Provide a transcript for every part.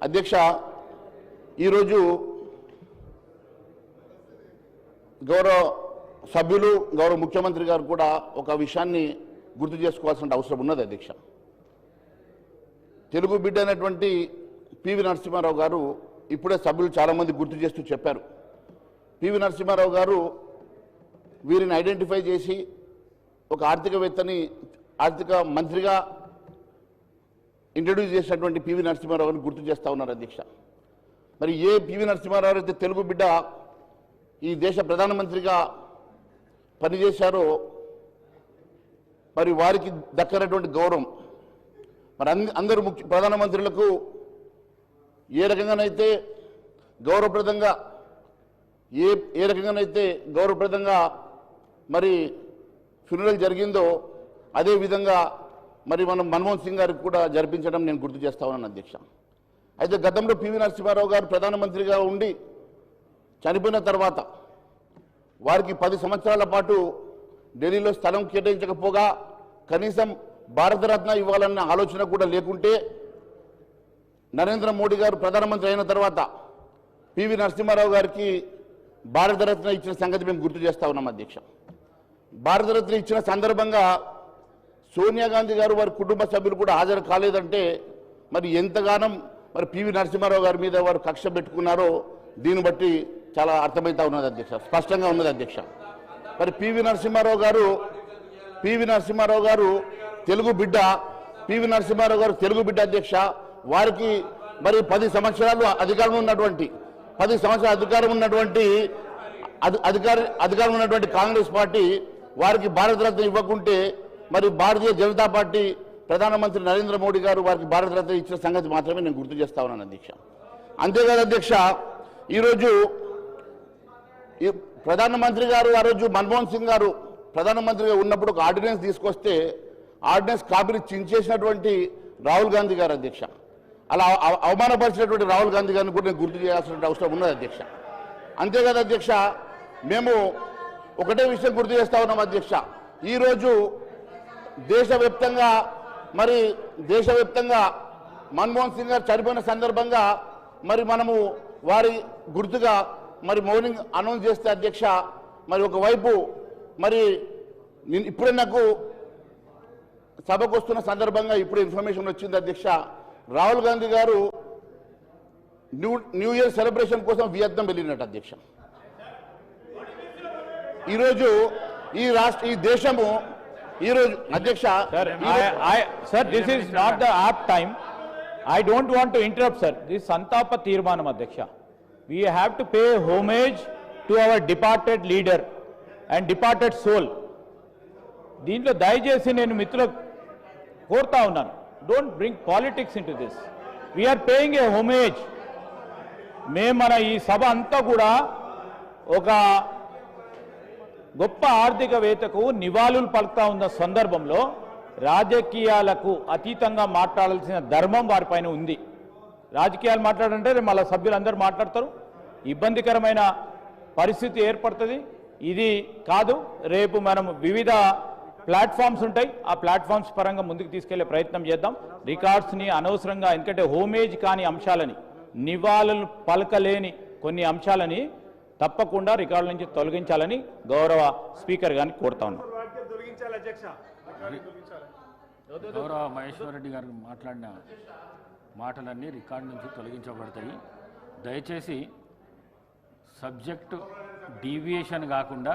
అధ్యక్ష, ఈరోజు గౌరవ సభ్యులు గౌరవ ముఖ్యమంత్రి గారు కూడా ఒక విషయాన్ని గుర్తు చేసుకోవాల్సిన అవసరం ఉన్నది అధ్యక్ష. తెలుగు బిడ్డ అయినటువంటి పివి నరసింహారావు గారు ఇప్పుడే సభ్యులు చాలామంది గుర్తు చేస్తూ చెప్పారు. పివి నరసింహారావు గారు వీరిని ఐడెంటిఫై చేసి ఒక ఆర్థిక మంత్రిగా ఇంట్రడ్యూస్ చేసినటువంటి పివి నరసింహారావు గారిని గుర్తు చేస్తూ ఉన్నారు అధ్యక్ష. మరి ఏ పివి నరసింహారావు అయితే తెలుగు బిడ్డ ఈ దేశ ప్రధానమంత్రిగా పనిచేశారో మరి వారికి దక్కనటువంటి గౌరవం మరి అందరూ ప్రధానమంత్రులకు ఏ రకంగానైతే గౌరవప్రదంగా మరి ఫ్యూనరల్ జరిగిందో అదేవిధంగా మరి మనం మన్మోహన్ సింగ్ గారికి కూడా జరిపించడం నేను గుర్తు చేస్తా ఉన్నాను అధ్యక్ష. అయితే గతంలో పివి నరసింహారావు గారు ప్రధానమంత్రిగా ఉండి చనిపోయిన తర్వాత వారికి 10 సంవత్సరాల పాటు ఢిల్లీలో స్థలం కేటాయించకపోగా కనీసం భారతరత్న ఇవ్వాలన్న ఆలోచన కూడా లేకుంటే నరేంద్ర మోడీ గారు ప్రధానమంత్రి అయిన తర్వాత పివి నరసింహారావు గారికి భారతరత్న ఇచ్చిన సంగతి మేము గుర్తు చేస్తా ఉన్నాం అధ్యక్ష. భారతరత్న ఇచ్చిన సందర్భంగా సోనియా గాంధీ గారు వారి కుటుంబ సభ్యులు కూడా హాజరు కాలేదంటే మరి ఎంతగానో మరి పివి నరసింహారావు గారి మీద వారు కక్ష పెట్టుకున్నారో దీన్ని బట్టి చాలా అర్థమవుతా ఉన్నది అధ్యక్ష, స్పష్టంగా ఉన్నది అధ్యక్ష. మరి పివి నరసింహారావు గారు తెలుగు బిడ్డ అధ్యక్ష. వారికి మరి 10 సంవత్సరాలు అధికారం ఉన్నటువంటి కాంగ్రెస్ పార్టీ వారికి భారతరత్న ఇవ్వకుంటే మరి భారతీయ జనతా పార్టీ ప్రధానమంత్రి నరేంద్ర మోడీ గారు వారికి భారతరత్న ఇచ్చిన సంగతి మాత్రమే నేను గుర్తు చేస్తా ఉన్నాను అధ్యక్ష. అంతేకాదు అధ్యక్ష, ఈరోజు ప్రధానమంత్రి గారు ఆ రోజు మన్మోహన్ సింగ్ గారు ప్రధానమంత్రిగా ఉన్నప్పుడు ఒక ఆర్డినెన్స్ తీసుకొస్తే ఆర్డినెన్స్ కాపీని చించేసినటువంటి రాహుల్ గాంధీ గారు అధ్యక్ష. అలా అవమానపరిచినటువంటి రాహుల్ గాంధీ గారిని కూడా నేను గుర్తు చేయాల్సిన అవసరం ఉన్నది అధ్యక్ష. అంతేకాదు అధ్యక్ష, మేము ఒకటే విషయం గుర్తు చేస్తా ఉన్నాం అధ్యక్ష. ఈరోజు దేశవ్యాప్తంగా మన్మోహన్ సింగ్ గారు చనిపోయిన సందర్భంగా మరి మనము వారి గుర్తుగా మరి మౌనింగ్ అనౌన్స్ చేస్తే అధ్యక్ష, మరి ఒకవైపు మరి ఇప్పుడే నాకు సభకు వస్తున్న సందర్భంగా ఇప్పుడు ఇన్ఫర్మేషన్ వచ్చింది అధ్యక్ష, రాహుల్ గాంధీ గారు న్యూ ఇయర్ సెలబ్రేషన్ కోసం వియత్నాం వెళ్ళినట్టు అధ్యక్ష. ఈరోజు ఈ దేశము ఈరోజు అధ్యక్ష sir, this is not the apt time. I don't want to interrupt, sir. This Santapa Tirmanam Adhyaksha. We have to pay homage to our departed leader and departed soul. దీంట్లో దయచేసి నేను మిత్రులకు కోరుతా ఉన్నాను, don't bring politics into this. We're paying a homage. మన ఈ సభ అంతా కూడా ఒక గొప్ప ఆర్థికవేత్తకు నివాళులు పలుకుతా ఉన్న సందర్భంలో రాజకీయాలకు అతీతంగా మాట్లాడాల్సిన ధర్మం వారిపైన ఉంది. రాజకీయాలు మాట్లాడంటే మళ్ళీ సభ్యులందరూ మాట్లాడతారు, ఇబ్బందికరమైన పరిస్థితి ఏర్పడుతుంది. ఇది కాదు, రేపు మనం వివిధ ప్లాట్ఫామ్స్ ఉంటాయి, ఆ ప్లాట్ఫామ్స్ పరంగా ముందుకు తీసుకెళ్లే ప్రయత్నం చేద్దాం. రికార్డ్స్ని అనవసరంగా, ఎందుకంటే హోమేజ్ కాని అంశాలని, నివాళులు పలకలేని కొన్ని అంశాలని తప్పకుండా రికార్డుల నుంచి తొలగించాలని గౌరవ స్పీకర్ గారిని కోరుతా ఉన్నాం. గౌరవ మహేశ్వర్ రెడ్డి గారు మాట్లాడిన మాటలన్నీ రికార్డు నుంచి తొలగించబడతాయి. దయచేసి సబ్జెక్టు డీవియేషన్ కాకుండా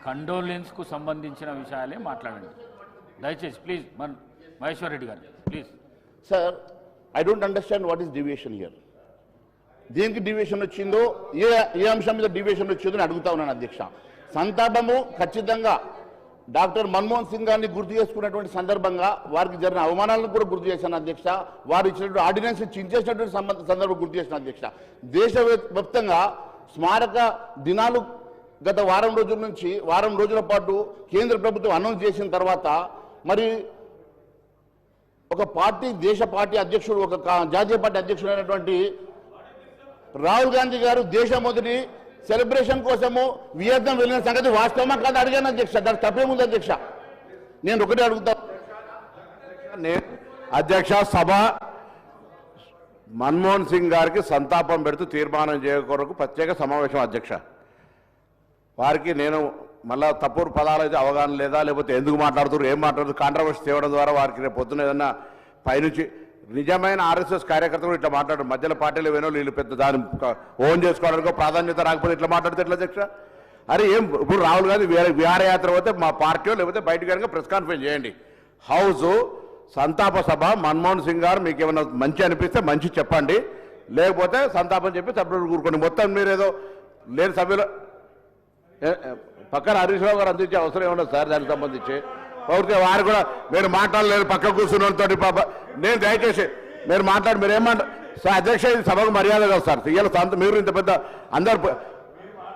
కండోలెన్స్కు సంబంధించిన విషయాలే మాట్లాడండి దయచేసి, ప్లీజ్. మహేశ్వర్ రెడ్డి గారు please. Sir, I don't understand what is deviation here. దేనికి డీవియేషన్ వచ్చిందో, ఏ అంశం మీద డీవియేషన్ వచ్చిందో అని అడుగుతా ఉన్నాను అధ్యక్ష. సంతాపము ఖచ్చితంగా డాక్టర్ మన్మోహన్ సింగ్ గారిని గుర్తు చేసుకున్నటువంటి సందర్భంగా వారికి జరిగిన అవమానాలను కూడా గుర్తు చేశాను అధ్యక్ష. వారు ఇచ్చినటువంటి ఆర్డినెన్స్ చించేసినటువంటి సందర్భం గుర్తు చేసిన అధ్యక్ష. దేశవ్యాప్తంగా స్మారక దినాలు గత వారం రోజుల పాటు కేంద్ర ప్రభుత్వం అనౌన్స్ చేసిన తర్వాత మరి ఒక పార్టీ, దేశ పార్టీ అధ్యక్షుడు, ఒక జాతీయ పార్టీ అధ్యక్షుడు అయినటువంటి రాహుల్ గాంధీ గారు దేశం మొదటి సెలబ్రేషన్ కోసము వియత్నాం వెళ్ళిన సంగతి వాస్తవమా కాదు అడిగాను అధ్యక్ష. దానికి తప్పేముంది అధ్యక్ష? నేను ఒకటే అడుగుతా అధ్యక్ష, సభ మన్మోహన్ సింగ్ గారికి సంతాపం పెడుతూ తీర్మానం చేయకొరకు ప్రత్యేక సమావేశం అధ్యక్ష. వారికి నేను మళ్ళా తప్పుడు పదాలు అయితే అవగాహన లేదా, లేకపోతే ఎందుకు మాట్లాడుతున్నారు, ఏం మాట్లాడుతున్నారు, కాంట్రవర్సీ తేవడం ద్వారా వారికి రేపు పొద్దున ఏదన్నా పైనుంచి నిజమైన ఆర్ఎస్ఎస్ కార్యకర్తలు ఇట్లా మాట్లాడారు. మధ్యలో పార్టీలు వేనో వీళ్ళు పెద్ద దాన్ని ఓన్ చేసుకోవడానికి ప్రాధాన్యత రాకపోతే ఇట్లా మాట్లాడితే ఎట్లా అధ్యక్ష? అరే ఏం ఇప్పుడు రాహుల్ గాంధీ విహారయాత్ర పోతే మా పార్టీ లేకపోతే బయటకు కనుక ప్రెస్ కాన్ఫరెన్స్ చేయండి. హౌస్ సంతాప సభ మన్మోహన్ సింగ్ గారు మీకు ఏమైనా మంచి అనిపిస్తే మంచి చెప్పండి, లేకపోతే సంతాపం చెప్పి సభ్యులు కూరుకోండి. మొత్తం మీరు ఏదో లేని సభ్యులు పక్కన హరీష్ రావు గారు అందించే అవసరం ఏమన్నా సార్ దానికి సంబంధించి పౌరితే వారు కూడా మీరు మాట్లాడలేరు పక్క కూర్చున్నతో పాప. నేను దయచేసి మీరు మాట్లాడి మీరు ఏమంటారు సార్ అధ్యక్ష, ఇది సభకు మర్యాద కదా సార్. ఇవాళ మీరు ఇంత పెద్ద అందరు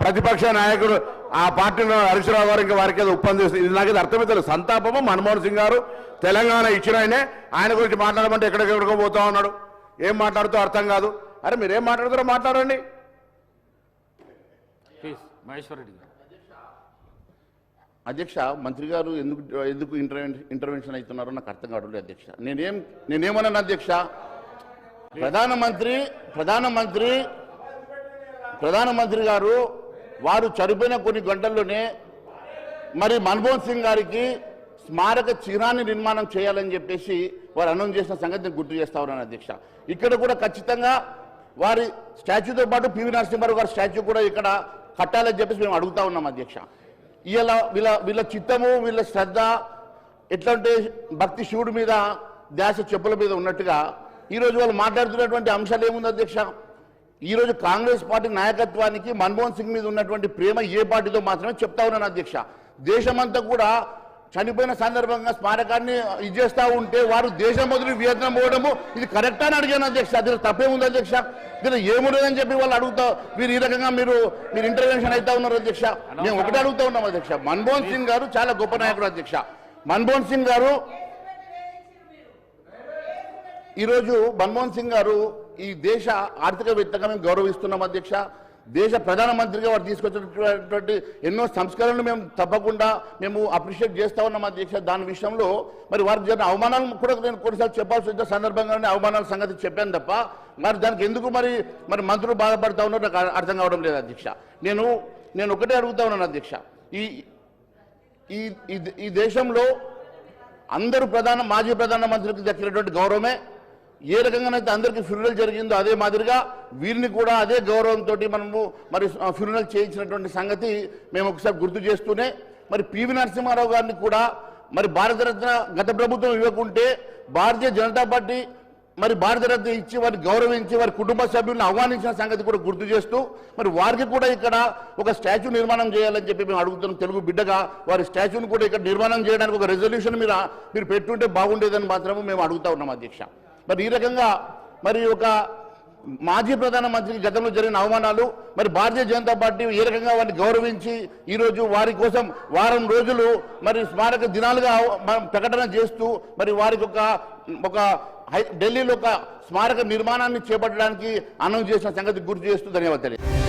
ప్రతిపక్ష నాయకుడు ఆ పార్టీలో హరీష్ రావు గారు ఇంకా వారికి ఏదో ఒప్పందిస్తుంది. ఇది నాకు ఇది అర్థమవుతుంది. సంతాపము మన్మోహన్ సింగ్ గారు తెలంగాణ ఇచ్చిన ఆయన గురించి మాట్లాడమంటే ఎక్కడికెక్కడికో పోతా ఉన్నాడు. ఏం మాట్లాడుతూ అర్థం కాదు. అరే మీరు ఏం మాట్లాడుతారో మాట్లాడండి. ప్లీజ్ మహేశ్వర్ రెడ్డి గారు. అధ్యక్ష, మంత్రి గారు ఎందుకు ఇంటర్వెన్షన్ అవుతున్నారో నాకు అర్థం కావట్లేదు అధ్యక్ష. నేనేమన్నాను అధ్యక్ష, ప్రధానమంత్రి గారు వారు చనిపోయిన కొన్ని గంటల్లోనే మరి మన్మోహన్ సింగ్ గారికి స్మారక చిహ్నాన్ని నిర్మాణం చేయాలని చెప్పేసి వారు అనౌన్స్ చేసిన సంగతిని గుర్తు చేస్తా ఉన్నాను అధ్యక్ష. ఇక్కడ కూడా ఖచ్చితంగా వారి స్టాచ్యూతో పాటు పివి నరసింహారావు గారి స్టాచ్యూ కూడా ఇక్కడ కట్టాలని చెప్పేసి మేము అడుగుతా ఉన్నాం అధ్యక్ష. ఇలా వీళ్ళ చిత్తము వీళ్ళ శ్రద్ధ ఎట్లంటే భక్తి శివుడి మీద ధ్యాస చెప్పుల మీద ఉన్నట్టుగా ఈరోజు వాళ్ళు మాట్లాడుతున్నటువంటి అంశాలు ఏముంది అధ్యక్ష? ఈరోజు కాంగ్రెస్ పార్టీ నాయకత్వానికి మన్మోహన్ సింగ్ మీద ఉన్నటువంటి ప్రేమ ఏ పార్టీతో మాత్రమే చెప్తా ఉన్నాను అధ్యక్ష. దేశమంతా కూడా చనిపోయిన సందర్భంగా స్మారకాన్ని ఇచ్చేస్తూ ఉంటే వారు దేశం మొదలు వియత్నాం పోవడము ఇది కరెక్టా అని అడిగాను అధ్యక్ష. దీనికి తప్పేముంది అధ్యక్ష? దీనిలో ఏముండదని చెప్పి వాళ్ళు అడుగుతా మీరు ఈ రకంగా మీరు ఇంటర్వెన్షన్ అవుతా ఉన్నారు అధ్యక్ష. మేము ఒకటే అడుగుతా ఉన్నాం అధ్యక్ష. మన్మోహన్ సింగ్ గారు చాలా గొప్ప నాయకుడు అధ్యక్ష. మన్మోహన్ సింగ్ గారు ఈరోజు ఈ దేశ ఆర్థికవేత్తగా మేము గౌరవిస్తున్నాం అధ్యక్ష. దేశ ప్రధానమంత్రిగా వారు తీసుకొచ్చినటువంటి ఎన్నో సంస్కరణలు మేము తప్పకుండా అప్రిషియేట్ చేస్తా ఉన్నాం అధ్యక్ష. దాని విషయంలో మరి వారికి జరిగిన అవమానాలు కూడా నేను కొన్నిసార్లు చెప్పాల్సి వచ్చిన సందర్భంగానే అవమానాల సంగతి చెప్పాను తప్ప మరి దానికి ఎందుకు మరి మంత్రులు బాధపడతా ఉన్నారో నాకు అర్థం కావడం లేదు అధ్యక్ష. నేను ఒకటే అడుగుతా ఉన్నాను అధ్యక్ష, ఈ దేశంలో అందరూ మాజీ ప్రధానమంత్రికి దక్కినటువంటి గౌరవమే ఏ రకంగానైతే అందరికీ ఫ్యూనరల్ జరిగిందో అదే మాదిరిగా వీరిని కూడా అదే గౌరవంతో మరి ఫ్యూనరల్ చేయించినటువంటి సంగతి మేము ఒకసారి గుర్తు చేస్తూనే మరి పివి నరసింహారావు గారిని కూడా మరి భారతరత్న గత ప్రభుత్వం ఇవ్వకుంటే భారతీయ జనతా పార్టీ మరి భారతరత్న ఇచ్చి వారిని గౌరవించి వారి కుటుంబ సభ్యులను ఆహ్వానించిన సంగతి కూడా గుర్తు చేస్తూ మరి వారికి కూడా ఇక్కడ ఒక స్టాచ్యూ నిర్మాణం చేయాలని చెప్పి మేము అడుగుతున్నాం. తెలుగు బిడ్డగా వారి స్టాచ్యూని కూడా ఇక్కడ నిర్మాణం చేయడానికి ఒక రెజల్యూషన్ మీరు పెట్టుంటే బాగుండేదని మాత్రమే మేము అడుగుతా ఉన్నాం అధ్యక్ష. మరి ఈ రకంగా మరి ఒక మాజీ ప్రధానమంత్రికి గతంలో జరిగిన అవమానాలు మరి భారతీయ జనతా పార్టీ ఏ రకంగా వారిని గౌరవించి ఈరోజు వారి కోసం వారం రోజులు మరి స్మారక దినాలుగా ప్రకటన చేస్తూ మరి వారికి ఒక ఢిల్లీలో ఒక స్మారక నిర్మాణాన్ని చేపట్టడానికి అనౌన్స్ చేసిన సంగతి గుర్తు చేస్తూ ధన్యవాదాలు.